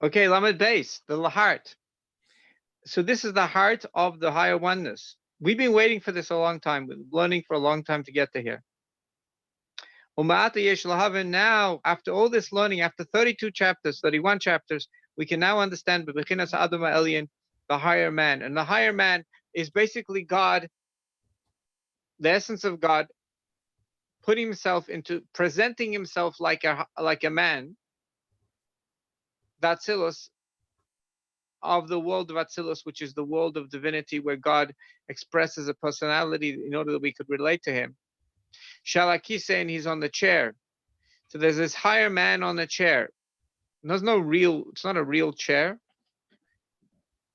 Okay, Lamed Base, the heart. So this is the heart of the higher oneness. We've been waiting for this a long time. We've been learning for a long time to get to here. Now, after all this learning, after 32 chapters, 31 chapters, we can now understand the higher man. And the higher man is basically God, the essence of God, putting himself into, presenting himself like a man, the Atzilus, of the world of Atzilus, which is the world of divinity, where God expresses a personality in order that we could relate to him. Shalakise, and he's on the chair. So there's this higher man on the chair. It's not a real chair.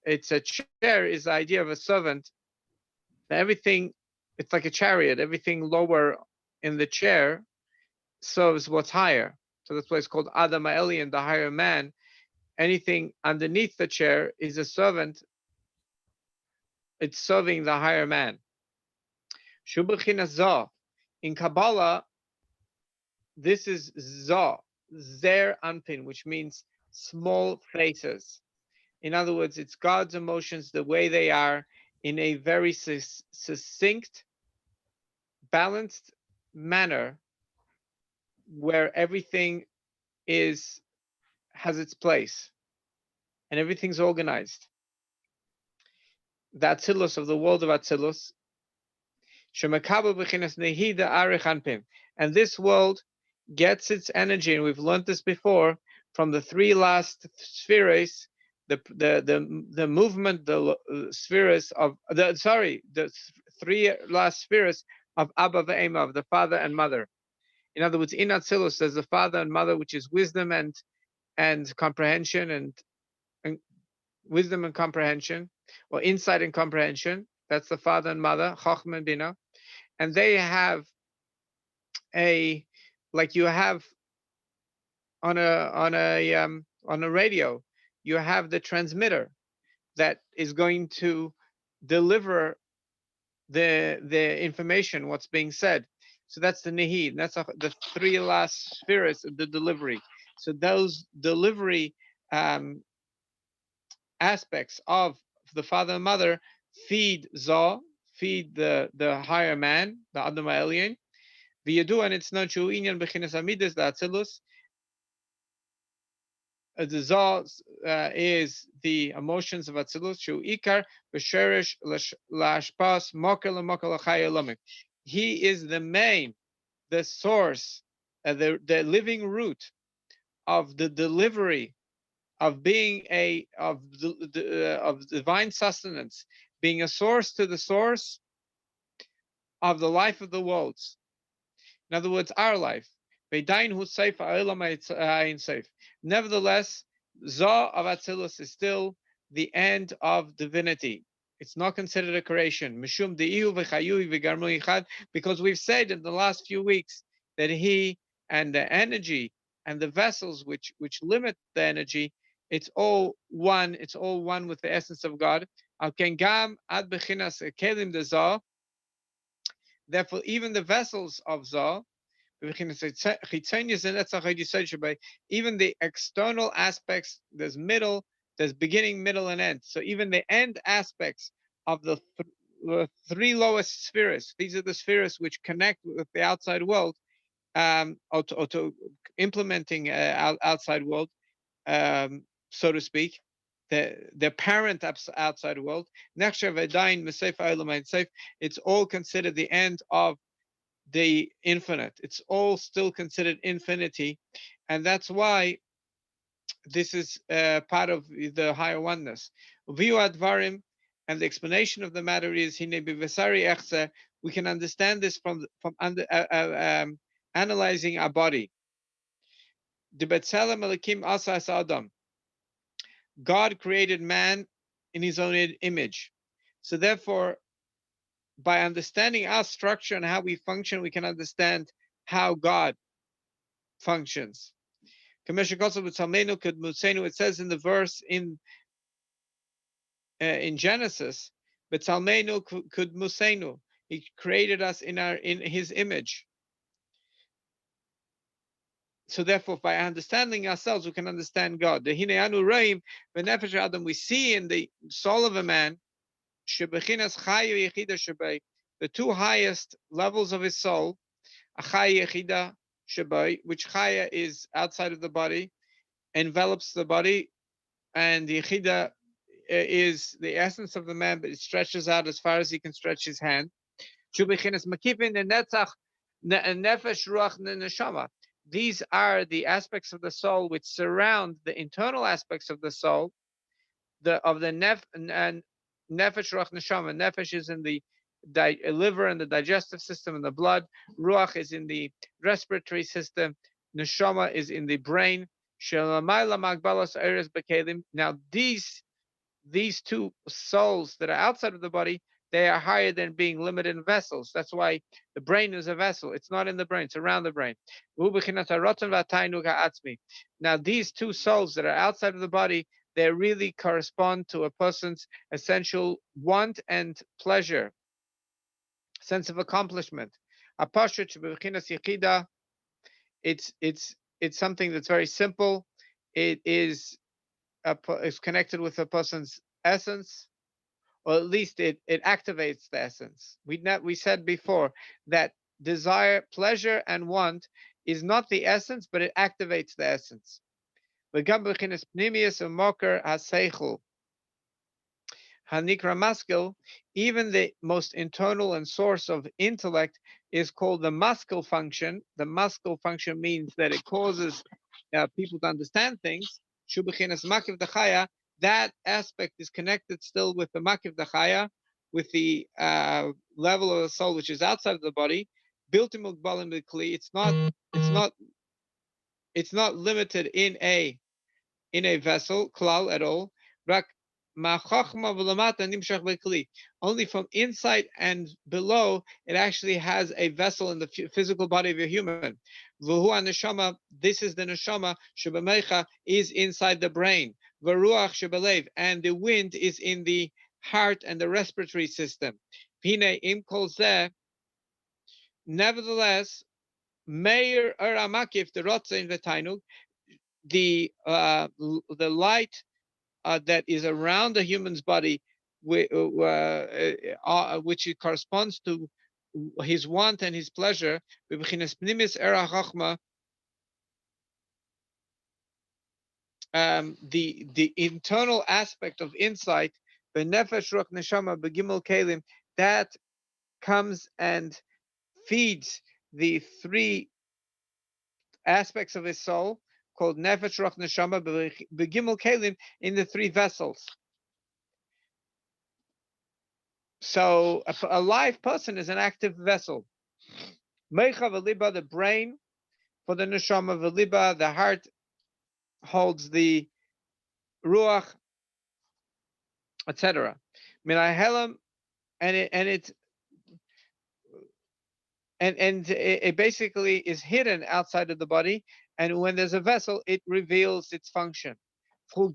It's a chair is the idea of a servant. Everything, it's like a chariot. Everything lower in the chair serves what's higher. So that's why it's called Adam Elyon, the higher man. Anything underneath the chair is a servant. It's serving the higher man. In Kabbalah, this is Zah, Zer Anpin, which means small faces. In other words, it's God's emotions the way they are in a very succinct, balanced manner, where everything has its place and everything's organized. The Atzilus of the world of Atzilus, and this world gets its energy, and we've learned this before, from the three last spheres, the movement, the spheres of the three last spheres of Abba ve'ema, of the father and mother. In other words, in Atzilus, there's the father and mother, which is wisdom and comprehension, and wisdom and comprehension, or insight and comprehension. That's the father and mother, Chochmah and Bina, and they have like you have on a radio, you have the transmitter that is going to deliver the information, what's being said. So that's the Nehid. That's the three last spheres of the delivery. So those delivery aspects of the father and mother feed Zah, feed the higher man, the Adam Elyon. V'yadu, and it's known shu inyan b'chinas amidas, the Atzilus. The Zah is the emotions of Atzilus. Shu ikar b'sheresh lashpas mokel mokel achayel. He is the main, the source, the living root of the delivery of being of divine sustenance, being a source to the source of the life of the worlds. In other words, our life. Nevertheless, Zah of Atzilus is still the end of divinity. It's not considered a creation. Because we've said in the last few weeks that he and the energy and the vessels which limit the energy, it's all one. It's all one with the essence of God. Therefore, even the vessels of Zah, even the external aspects, there's middle, there's beginning, middle, and end. So even the end aspects of the three lowest spheres, these are the spheres which connect with the outside world, or to implementing outside world, so to speak, the parent outside world. It's all considered the end of the infinite. It's all still considered infinity, and that's why this is part of the higher oneness. View advarim, and the explanation of the matter is we can understand this from analyzing our body. God created man in his own image. So therefore, by understanding our structure and how we function, we can understand how God functions. It says in the verse in Genesis, he created us in his image. So therefore, by understanding ourselves, we can understand God. The Hine Anu Reim, V'nefesh Adam, we see in the soul of a man, Shebechinas Chayu Yechida Shebei, the two highest levels of his soul, Achaya Yechida Shebei, which Chaya is outside of the body, envelops the body, and the Yechida is the essence of the man, but it stretches out as far as he can stretch his hand. Shubechinas Makifin and Netzach Nefesh Ruach Neshama. These are the aspects of the soul which surround the internal aspects of the soul, of the nefesh ruach neshama. Nefesh is in the liver and the digestive system and the blood. Ruach is in the respiratory system. Neshama is in the brain. Now these two souls that are outside of the body, they are higher than being limited in vessels. That's why the brain is a vessel. It's not in the brain, it's around the brain. Now, these two souls that are outside of the body, they really correspond to a person's essential want and pleasure, sense of accomplishment. It's something that's very simple. It is connected with a person's essence, or at least it activates the essence. We said before that desire, pleasure, and want is not the essence, but it activates the essence. Hanikra maskil, even the most internal and source of intellect is called the maskil function. The maskil function means that it causes people to understand things. Shubechinas makiv dachaya, that aspect is connected still with the makiv dachaya, with the level of the soul which is outside of the body. Built in mugbalim b'kli, it's not limited in a vessel, klal at all. Only from inside and below, it actually has a vessel in the physical body of a human. This is the neshama, shebemecha, is inside the brain. V'ruach shebelev, and the wind is in the heart and the respiratory system. Hine im kol zeh, nevertheless, meir aramakif the rotzein v'tainug, the light that is around the human's body, which corresponds to his want and his pleasure. The internal aspect of insight, that comes and feeds the three aspects of his soul, called nefesh ruach neshama begimel kelim, in the three vessels. So a live person is an active vessel. Meicha v'liba, the brain for the neshama, v'liba, the heart holds the ruach, etc. Minahelam, and it basically is hidden outside of the body, and when there's a vessel, it reveals its function. For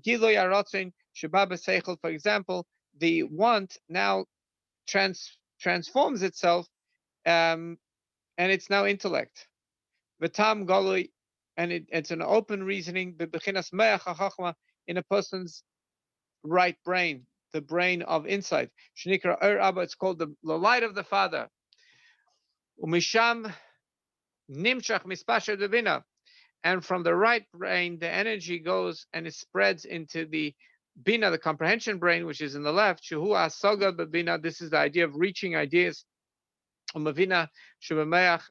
example, the want now transforms itself, and it's now intellect. V'tam goloi, and it's an open reasoning, in a person's right brain, the brain of insight. Shnikra Abba, it's called the light of the Father. Umisham nimshach mispasha devina, and from the right brain, the energy goes and it spreads into the bina, the comprehension brain, which is in the left. Shuhu asaga bebina. This is the idea of reaching ideas. Umavina shebemeach,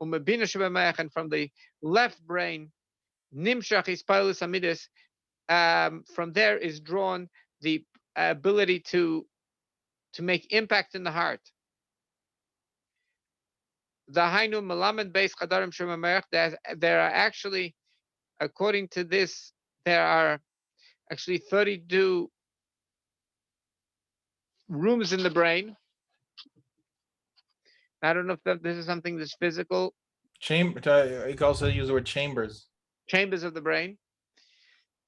umabina shebemeach, and from the left brain, nimshach ispalus amidis. From there is drawn the ability to make impact in the heart. The Hainu Malamed Beis Chadarim Shemamerach, there are actually, according to this, there are actually 32 rooms in the brain. I don't know if this is something that's physical. You can also use the word chambers. Chambers of the brain.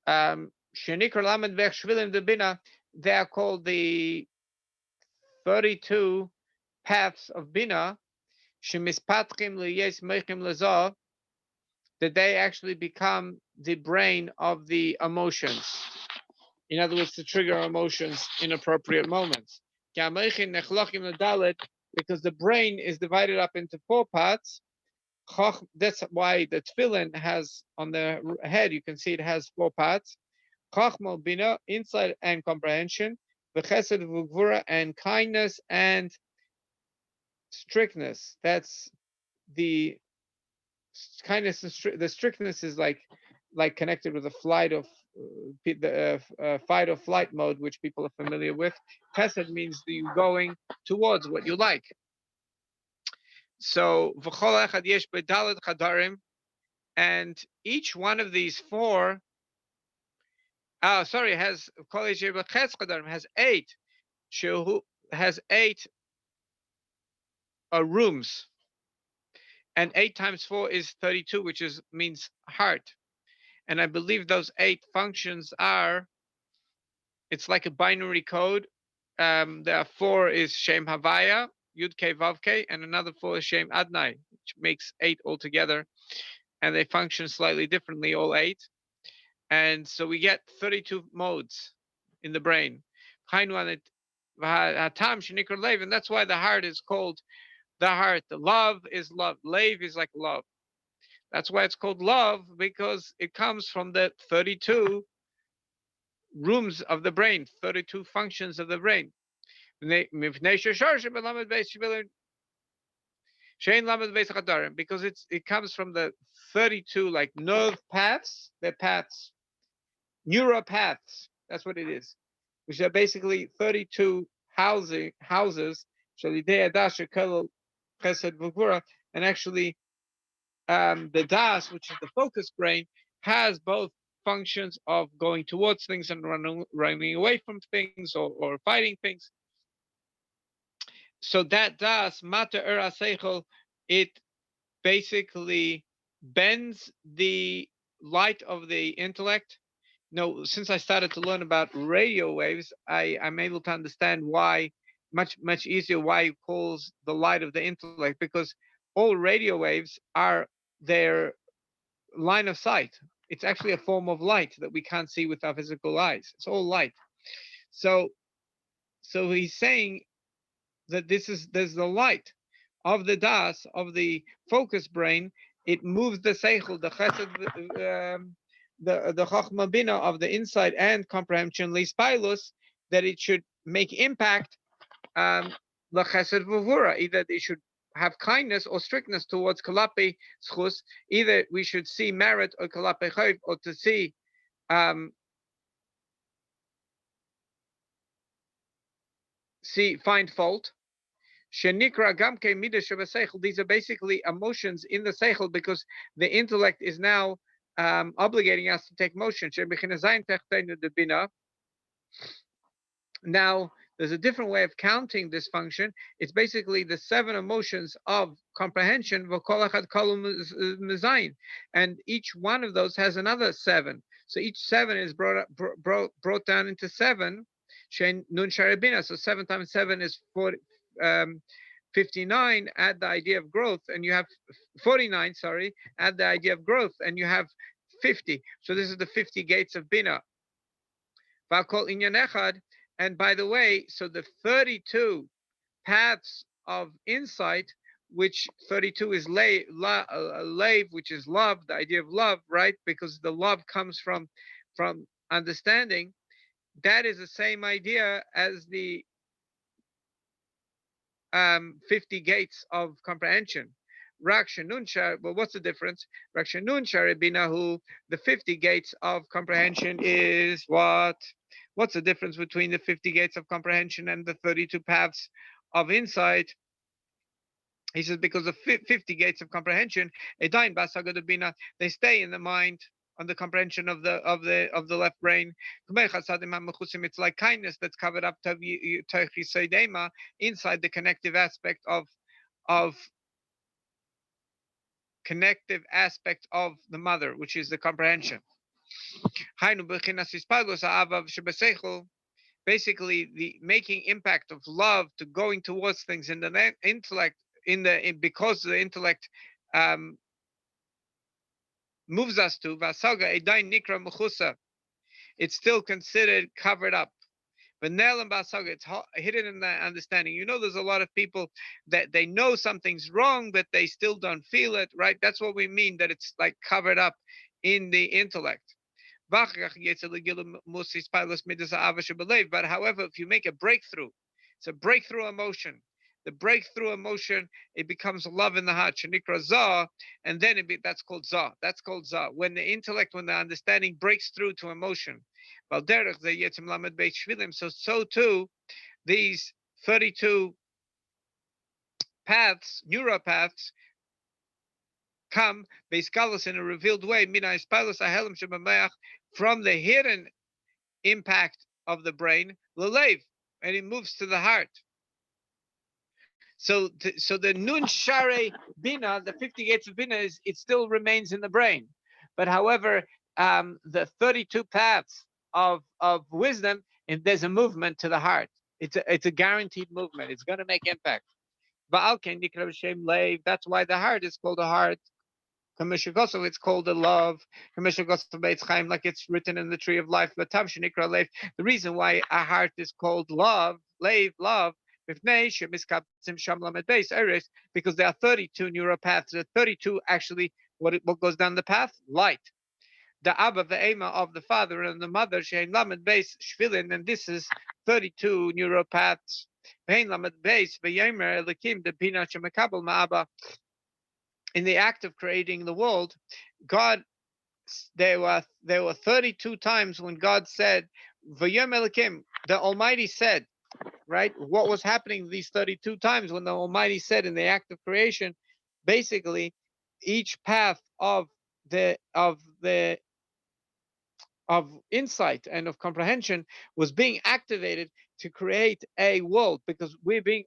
Shenikar Lamed Vech Shvilim de Bina, they are called the 32 paths of Bina. Shemispatchim liyes meichim lezah, that they actually become the brain of the emotions. In other words, to trigger emotions in appropriate moments. Because the brain is divided up into four parts. That's why the tefillin has on the head, you can see it has four parts. Chachma, bina, insight and comprehension. V'chesed v'gvura, and kindness and strictness. That's the kindness and the strictness is like connected with the flight of the fight or flight mode, which people are familiar with. Chesed means that you going towards what you like. So v'chol echad yesh bedalet chadarim, and each one of these four, has kol yesh b'ches chadarim, has eight. Shehu has eight rooms, and 8 times 4 is 32, which means heart. And I believe those 8 functions are, it's like a binary code. There are 4 is Shem Havaya, Yud Ke Vav Ke, and another 4 is Shem Adnai, which makes 8 altogether. And they function slightly differently, all 8. And so we get 32 modes in the brain. And that's why the heart is called the heart. The love is love. Lave is like love. That's why it's called love, because it comes from the 32 rooms of the brain, 32 functions of the brain. Because it comes from the 32 like nerve paths, they're paths, neuropaths. That's what it is, which are basically 32 houses. And actually, the das, which is the focus brain, has both functions of going towards things and running away from things, or fighting things. So that das, mata seichel, it basically bends the light of the intellect. No, since I started to learn about radio waves, I'm able to understand why, much easier, why he calls the light of the intellect, because all radio waves are their line of sight. It's actually a form of light that we can't see with our physical eyes. It's all light. So he's saying that there's the light of the das, of the focus brain. It moves the seichel, the chesed, the chachma bina of the insight and comprehension, lispilus, that it should make impact, the chesed v'vura, either they should have kindness or strictness towards kalape schus. Either we should see merit or kalape chayv, or to see find fault. Shenikra gamke midah shebaseichel. These are basically emotions in the seichel, because the intellect is now obligating us to take motion. Now, there's a different way of counting this function. It's basically the 7 emotions of comprehension, and each one of those has another 7. So each 7 is brought down into 7. So 7 times 7 is 59. Add the idea of growth, and you have 49. Sorry, add the idea of growth, and you have 50. So this is the 50 gates of Bina. And by the way, so the 32 paths of insight, which 32 is lave, which is love, the idea of love, right? Because the love comes from understanding. That is the same idea as the 50 gates of comprehension. Well, what's the difference? The 50 gates of comprehension is what? What's the difference between the 50 gates of comprehension and the 32 paths of insight? He says, because the 50 gates of comprehension, they stay in the mind, on the comprehension of the left brain. It's like kindness that's covered up inside the connective aspect of the mother, which is the comprehension. Basically, the making impact of love to going towards things in the intellect, because the intellect moves us to Vasaga Edain Nikra Mechusa. It's still considered covered up. But Nel and Basaga, it's hidden in the understanding. You know, there's a lot of people that they know something's wrong, but they still don't feel it, right? That's what we mean, that it's like covered up in the intellect. But however, if you make a breakthrough, it's a breakthrough emotion. The breakthrough emotion, it becomes love in the heart, shanikra zah, and then that's called zah. That's called zah. When the intellect, when the understanding breaks through to emotion. So too, these 32 paths, neuropaths, come beiskalos in a revealed way, from the hidden impact of the brain, lelev, and it moves to the heart. So the nun share bina, the 50 gates of bina, it still remains in the brain. But however, the 32 paths of wisdom, and there's a movement to the heart. It's a guaranteed movement. It's going to make impact. That's why the heart is called a heart. It's called a love. Like it's written in the tree of life. The reason why a heart is called love, love, because there are 32 neuropaths. There are 32 actually. What goes down the path? Light. The Abba, the Ema of the father and the mother, Shein Lamed Beis Shvilin, and this is 32 neuropaths. Shein Lamed Beis V'Yemer Elikim the Bina Shemekabel Ma'aba. In the act of creating the world, God, there were 32 times when God said, V'Yom Elikim, the Almighty said, right? What was happening these 32 times when the Almighty said in the act of creation? Basically, each path of insight and of comprehension was being activated to create a world, because we're being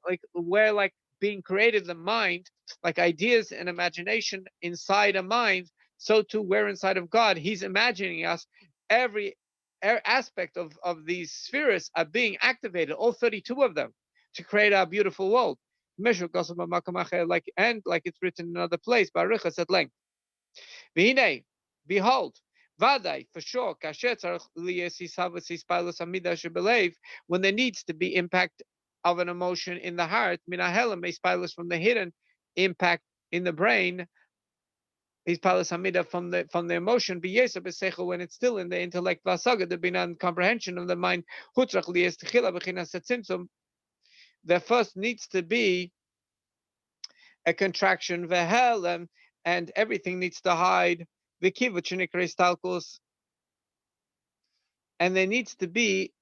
created, the mind, like ideas and imagination inside a mind. So too we're inside of God. He's imagining us. Every aspect of these spheres are being activated, all 32 of them, to create our beautiful world. Like it's written in another place, Baruchas at length. Behold, Vadai, for sure, when there needs to be impact of an emotion in the heart, from the hidden impact in the brain, from the emotion, when it's still in the intellect, the binan comprehension of the mind, there first needs to be a contraction, and everything needs to hide, and there needs to be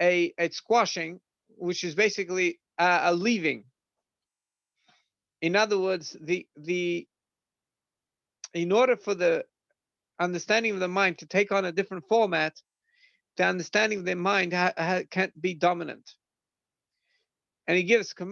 a squashing, which is basically a leaving. In other words, in order for the understanding of the mind to take on a different format, the understanding of the mind can't be dominant. And he gives, for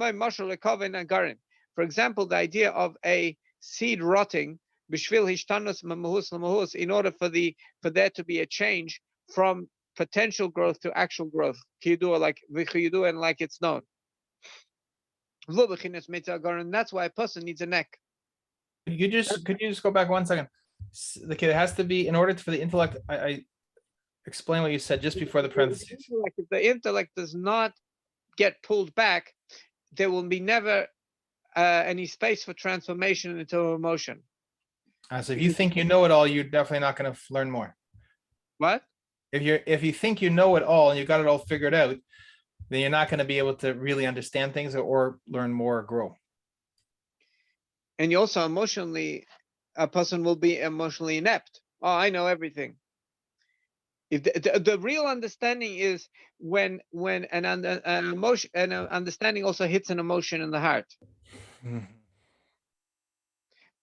example, the idea of a seed rotting, in order for there to be a change from potential growth to actual growth, and like it's known. And that's why a person needs a neck. Could you just go back 1 second? The kid has to be, in order for the intellect. I explain what you said just before the parentheses. If the intellect does not get pulled back, there will be never any space for transformation into emotion. So if you think you know it all, you're definitely not going to learn more. What? If you think you know it all and you got it all figured out, then you're not going to be able to really understand things or learn more or grow. And you also emotionally, a person will be emotionally inept. Oh, I know everything. If the real understanding is when an emotion and an understanding also hits an emotion in the heart.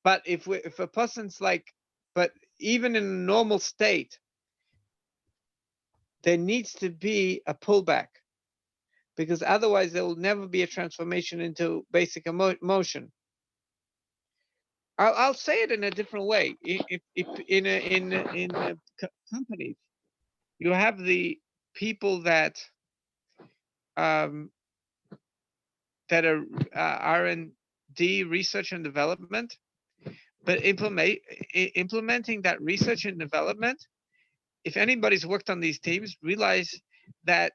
But if a person's but even in a normal state, there needs to be a pullback, because otherwise there will never be a transformation into basic emotion. I'll say it in a different way. If in companies, you have the people that that are R&D, research and development, But implementing that research and development, if anybody's worked on these teams, realize that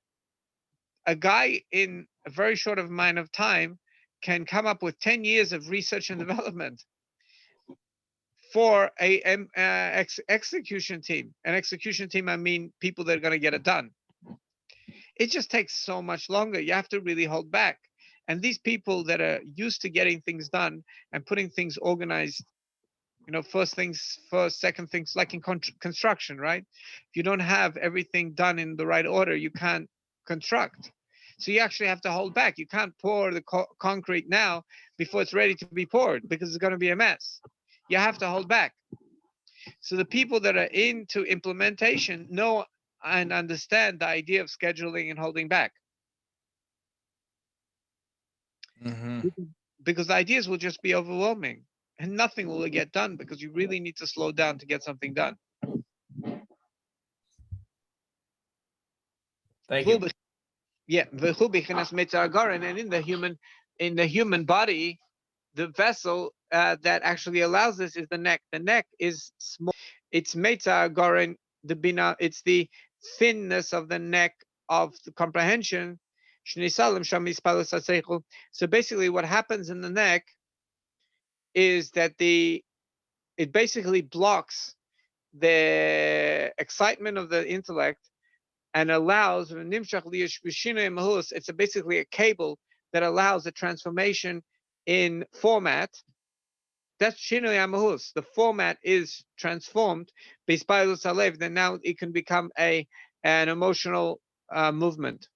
a guy in a very short amount of time can come up with 10 years of research and development for a execution team. An execution team, I mean people that are going to get it done. It just takes so much longer. You have to really hold back. And these people that are used to getting things done and putting things organized, first things first, second things, like in construction, right? If you don't have everything done in the right order, you can't construct. So you actually have to hold back. You can't pour the concrete now before it's ready to be poured, because it's going to be a mess. You have to hold back. So the people that are into implementation know and understand the idea of scheduling and holding back. Mm-hmm. Because ideas will just be overwhelming and nothing will get done, because you really need to slow down to get something done. Thank you. Yeah, and in the human body, the vessel that actually allows this is the neck. The neck is small. It's meta goren, the bina. It's the thinness of the neck of the comprehension. So basically, what happens in the neck is that it basically blocks the excitement of the intellect and allows it's basically a cable that allows a transformation in format. That's Shinoi Amahus. The format is transformed. Then now it can become an emotional movement.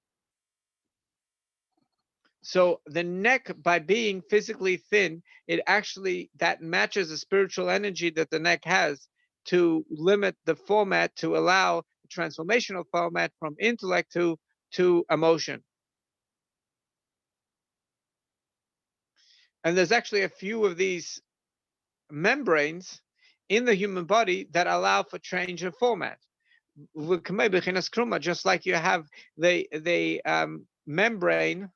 So the neck, by being physically thin, it actually that matches the spiritual energy that the neck has to limit the format, to allow transformational format from intellect to emotion. And there's actually a few of these membranes in the human body that allow for change of format. Just like you have the membrane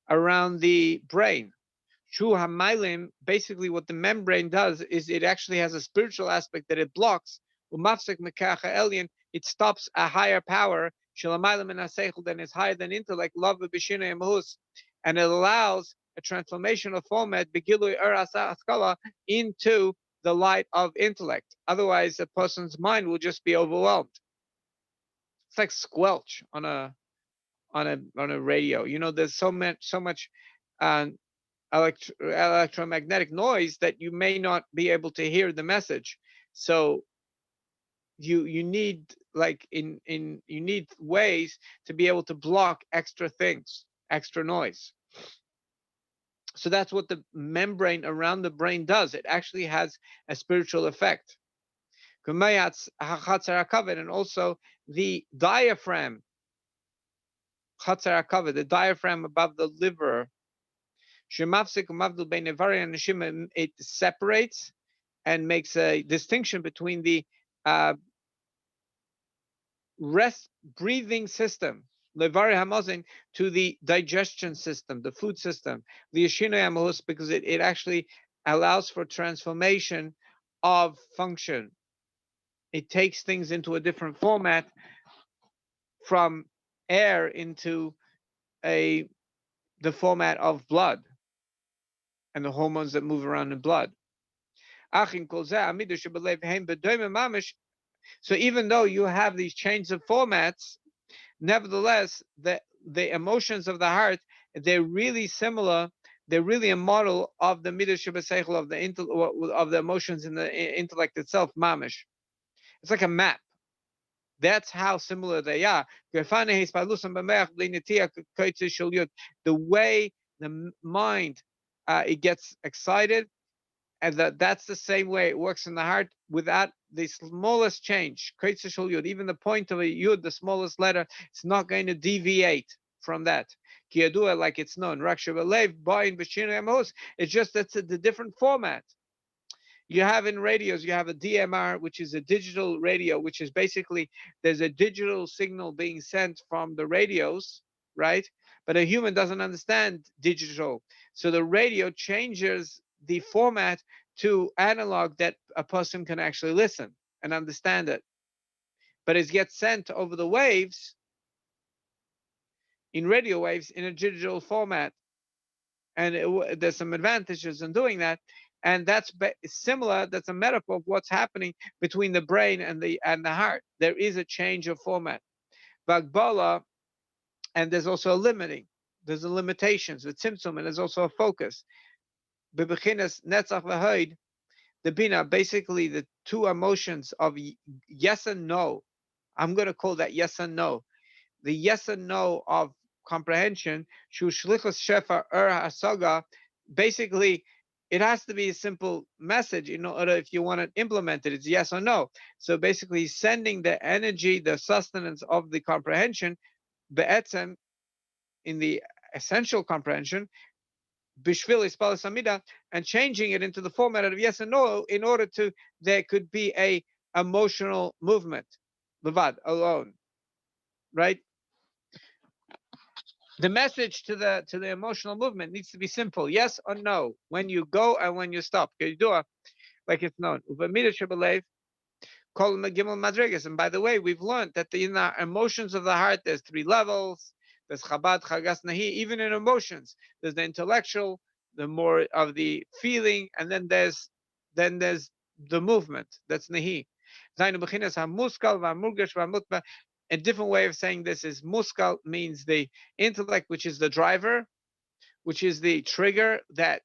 around the brain. True Hamailim, basically what the membrane does is it actually has a spiritual aspect that it blocks. It stops a higher power that is higher than intellect, love, and it allows a transformational format into the light of intellect. Otherwise, a person's mind will just be overwhelmed. It's like squelch on a radio. There's so much electromagnetic noise that you may not be able to hear the message. So you need, like you need ways to be able to block extra things, extra noise. So that's what the membrane around the brain does. It actually has a spiritual effect. And also the diaphragm, the diaphragm above the liver, it separates and makes a distinction between the rest breathing system, levari hamazin, to the digestion system, the food system, the yeshina, because it actually allows for transformation of function. It takes things into a different format, from air into the format of blood and the hormones that move around in blood. So even though you have these changes of formats, nevertheless, the emotions of the heart, they're really similar. They're really a model of the midah shebaseichel, of the emotions in the intellect itself, mamish. It's like a map. That's how similar they are. The way the mind it gets excited, and that's the same way it works in the heart, without the smallest change. Even the point of a yud, the smallest letter, it's not going to deviate from that. Like it's known. It's just that's the different format. You have in radios, you have a DMR, which is a digital radio, which is basically there's a digital signal being sent from the radios, right? But a human doesn't understand digital. So the radio changes the format to analog that a person can actually listen and understand it. But it gets sent over the waves, in radio waves, in a digital format. And there's some advantages in doing that. And that's similar. That's a metaphor of what's happening between the brain and the heart. There is a change of format. Vagbala, and there's also a limiting. There's a limitations with tzimtzum, and there's also a focus. Bebechinas netzach v'hoid, the bina, basically the two emotions of yes and no. I'm going to call that yes and no. The yes and no of comprehension, shu shlichus shefa hasaga, basically it has to be a simple message in order, if you want to implement it, it's yes or no. So basically sending the energy, the sustenance of the comprehension, be'etzem, in the essential comprehension, bishvil ispalas amida, and changing it into the format of yes and no, in order to, there could be a emotional movement, levad, alone, right? The message to the emotional movement needs to be simple: yes or no, when you go and when you stop. Like it's known. And by the way, we've learned that in the emotions of the heart, there's three levels. There's Chabad, Chagas, Nahi. Even in emotions, there's the intellectual, the more of the feeling, and then there's the movement. That's Nahi. A different way of saying this is muskal means the intellect, which is the driver, which is the trigger that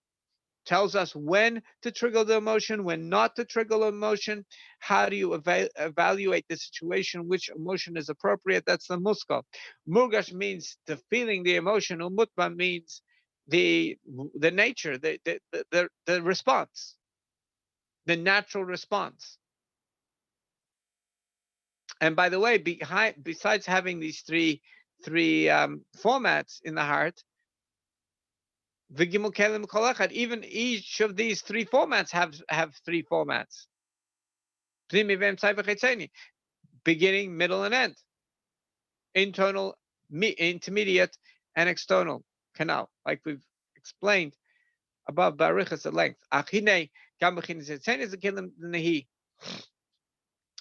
tells us when to trigger the emotion, when not to trigger the emotion. How do you evaluate the situation? Which emotion is appropriate? That's the muskal. Murgash means the feeling, the emotion. Umutba means the nature, the response, the natural response. And by the way, besides having these three formats in the heart, even each of these three formats have three formats: beginning, middle, and end, internal, intermediate, and external canal, like we've explained above barichas at length.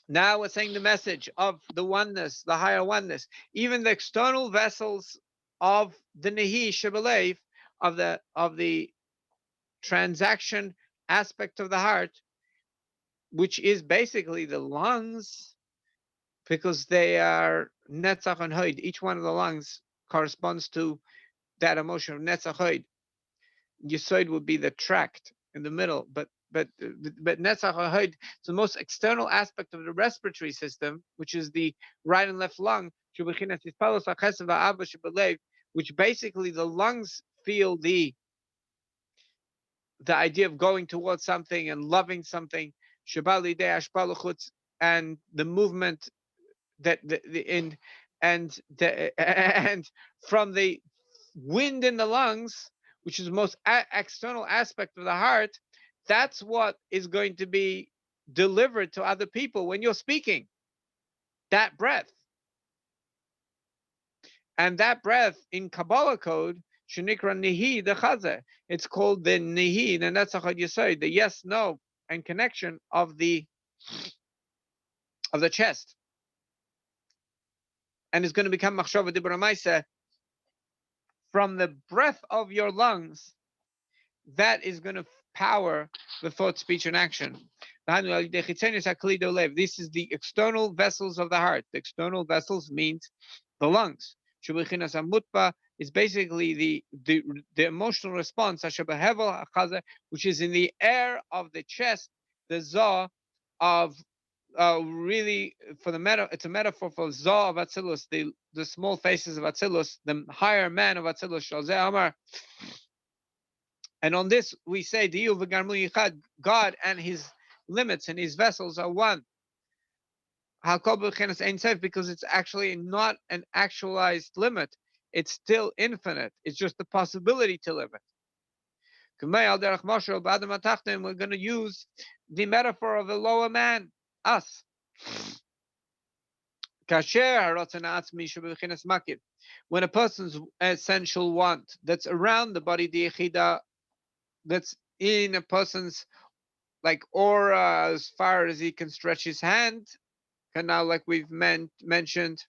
Now we're saying the message of the oneness, the higher oneness. Even the external vessels of the Nehi Shebelev, of the transaction aspect of the heart, which is basically the lungs, because they are Netzach and Hoid. Each one of the lungs corresponds to that emotion of Netzach Hoid. Yesod would be the tract in the middle, but Netzach Hoid is the most external aspect of the respiratory system, which is the right and left lung, which basically the lungs feel the idea of going towards something and loving something, and the movement that and from the wind in the lungs, which is the most external aspect of the heart. That's what is going to be delivered to other people when you're speaking. That breath. And that breath in Kabbalah code, Shenikra Nihi the Chazeh. It's called the Nihi, the Netzach Yesod, the yes, no, and connection of the chest. And it's going to become Machshava Dibra Maaseh from the breath of your lungs. That is going to power the thought, speech, and action. This is the external vessels of the heart. The external vessels means the lungs. Is basically the emotional response, which is in the air of the chest, the zah of really, for the it's a metaphor for zah of Atzilus, the small faces of Atzilus, the higher man of Atzilus, Shalzeh Amar. And on this we say, God and his limits and his vessels are one. Because it's actually not an actualized limit. It's still infinite. It's just the possibility to limit. We're going to use the metaphor of the lower man, us. When a person's essential want that's around the body, the yechida, that's in a person's like aura as far as he can stretch his hand. And now, like we've mentioned,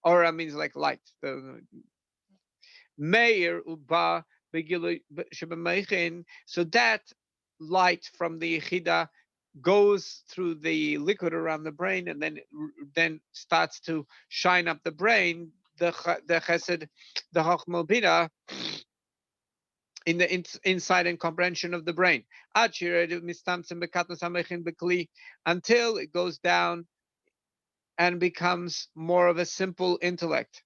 aura means like light. Meir uba so that light from the Yechida goes through the liquid around the brain and then starts to shine up the brain, the chesed, the chochmah bina, in the inside and comprehension of the brain, until it goes down and becomes more of a simple intellect.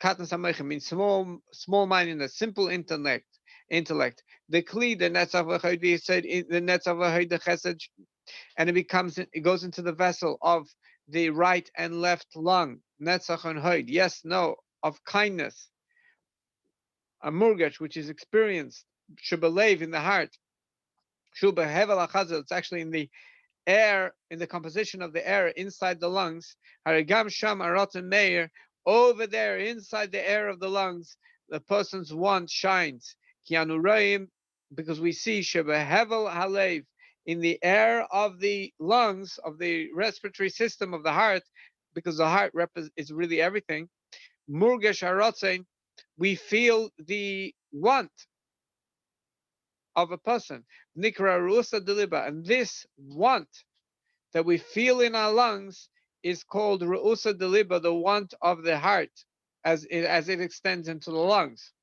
Katan Sameichin means small mindedness, simple intellect. The kli, the netzach v'chaydi said in the netzach v'chaydi chesed, and it goes into the vessel of the right and left lung. Netzach and hoid, yes, no, of kindness. A murgash, which is experienced, shubalev in the heart. Shuba hevel achazel, it's actually in the air, in the composition of the air inside the lungs. Harigam sham arotan meir, over there inside the air of the lungs, the person's want shines. Kianuraim, because we see sheba hevel halev, in the air of the lungs, of the respiratory system of the heart, because the heart is really everything. Murgesh harotzen, we feel the want of a person. Nikra rusa deliba, and this want that we feel in our lungs is called ru'usa deliba, the want of the heart, as it extends into the lungs.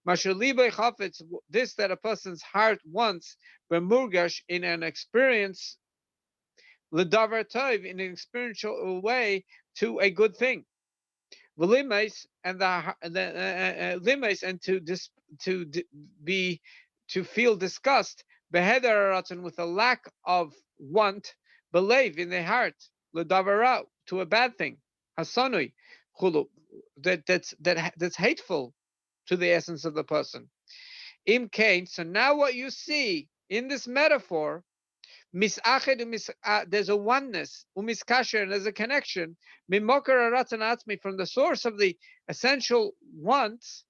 Mashaliba chafetz, this that a person's heart wants, b'murgash, in an experience, l'davar tov, in an experiential way, to a good thing. V'limais, and the limais, and to feel disgust, beheder with a lack of want, believe in the heart, l'davarah, to a bad thing, hasanui, chulu, that's hateful to the essence of the person. Im kain. So now what you see in this metaphor, there's a oneness, umiskasher, and there's a connection, from the source of the essential wants,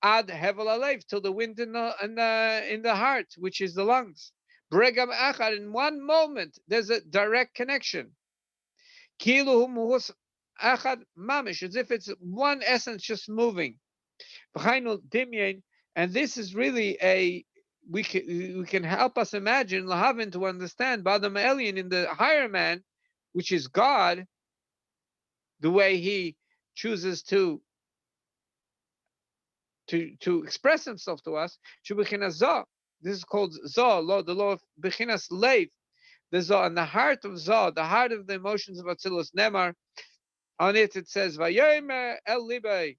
ad hevel alev, till the wind in the heart, which is the lungs. Bregam achad, in one moment, there's a direct connection. Kilu muhus achad mamish, as if it's one essence just moving. And this is really we can help us imagine lahavin, to understand Badam Elyon, in the higher man, which is God, the way he chooses to express himself to us. This is called Zah, the law of Bechinas Lev, the Zah, and the heart of Zah, the heart of the emotions of Atzilus Nemar. On it says, Vayomer El Libay.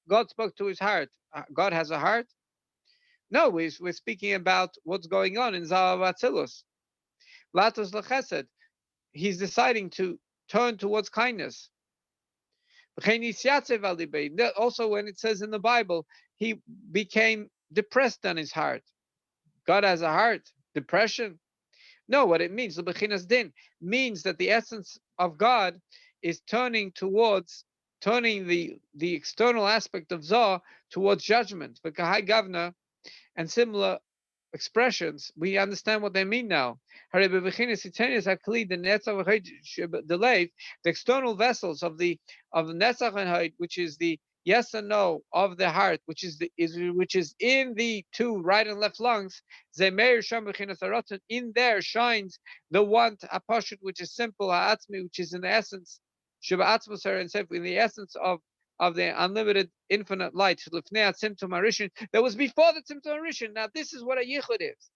God spoke to his heart. God has a heart? No, we're speaking about what's going on in Zah of Atzilus. Latos Lechesed. He's deciding to turn towards kindness. Also, when it says in the Bible, he became depressed on his heart. God has a heart. Depression? No, what it means, the Bechinas Din, means that the essence of God is turning the external aspect of Zah towards judgment. Gavna, and similar expressions, we understand what they mean now. The external vessels of the Netzach and Haid, which is the yes and no of the heart, which is in the two right and left lungs. In there shines the one apashut, which is simple, ha'atzmi, which is in the essence, in the essence of the unlimited infinite light that was before the Tzimtzum Rishon. Now this is what a yichud is.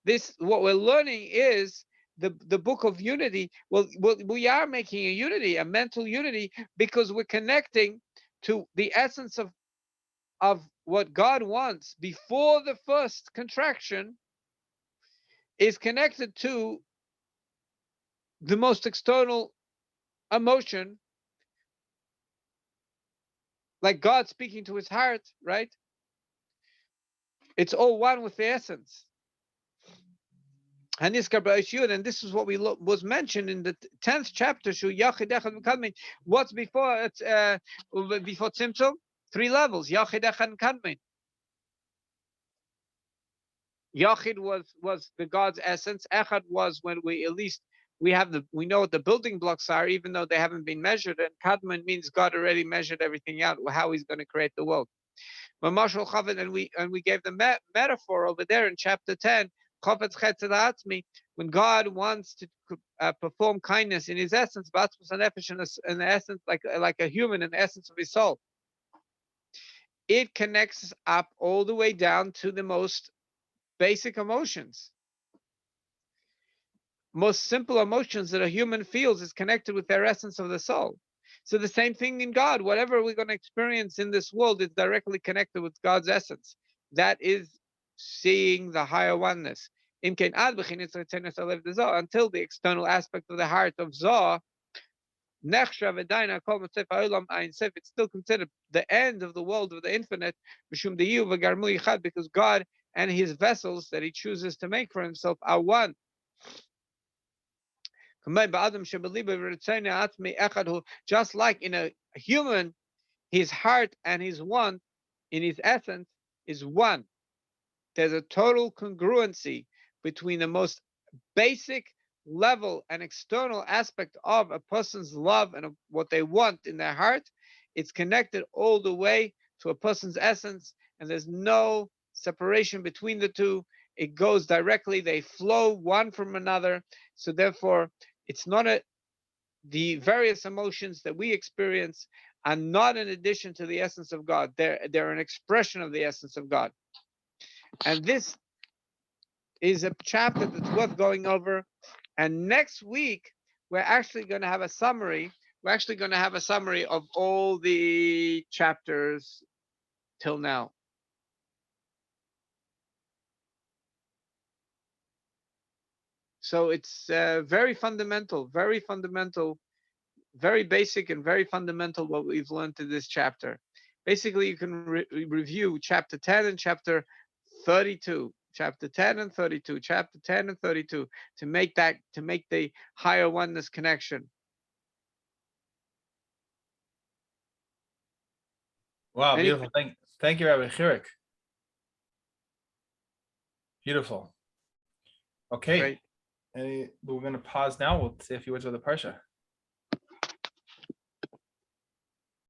This, what we're learning, is the book of unity. Well, we are making a unity, a mental unity, because we're connecting to the essence of what God wants before the first contraction is connected to the most external emotion, like God speaking to his heart, right? It's all one with the essence. And this is what was mentioned in the 10th chapter. What's before before Tzimtzum? 3 levels. Yachid Echad Kadmin. Yachid was the God's essence. Echad was when we at least we know what the building blocks are, even though they haven't been measured. And Kadman means God already measured everything out, how He's going to create the world. Mamashal Chavit, and we gave the metaphor over there in chapter 10. When God wants to perform kindness in His essence, in the essence, like a human, in the essence of His soul, it connects up all the way down to the most basic emotions. Most simple emotions that a human feels is connected with their essence of the soul. So the same thing in God. Whatever we're going to experience in this world is directly connected with God's essence. That is seeing the higher oneness. Until the external aspect of the heart of Zoh, it's still considered the end of the world of the infinite, because God and His vessels that He chooses to make for Himself are one. Just like in a human, his heart and his want in his essence is one. There's a total congruency between the most basic level and external aspect of a person's love and what they want in their heart. It's connected all the way to a person's essence, and there's no separation between the two. It goes directly, they flow one from another. So therefore, it's not the various emotions that we experience are not in addition to the essence of God. They're an expression of the essence of God. And this is a chapter that's worth going over. And next week, we're actually going to have a summary. We're actually going to have a summary of all the chapters till now. So it's very fundamental, very basic and very fundamental what we've learned in this chapter. Basically, you can review chapter 10 and chapter 32, chapter 10 and 32, chapter 10 and 32 to make the higher oneness connection. Wow, beautiful. Thank you, Rabbi Chirik. Beautiful. Okay. We're going to pause now. We'll say a few words with the Parsha.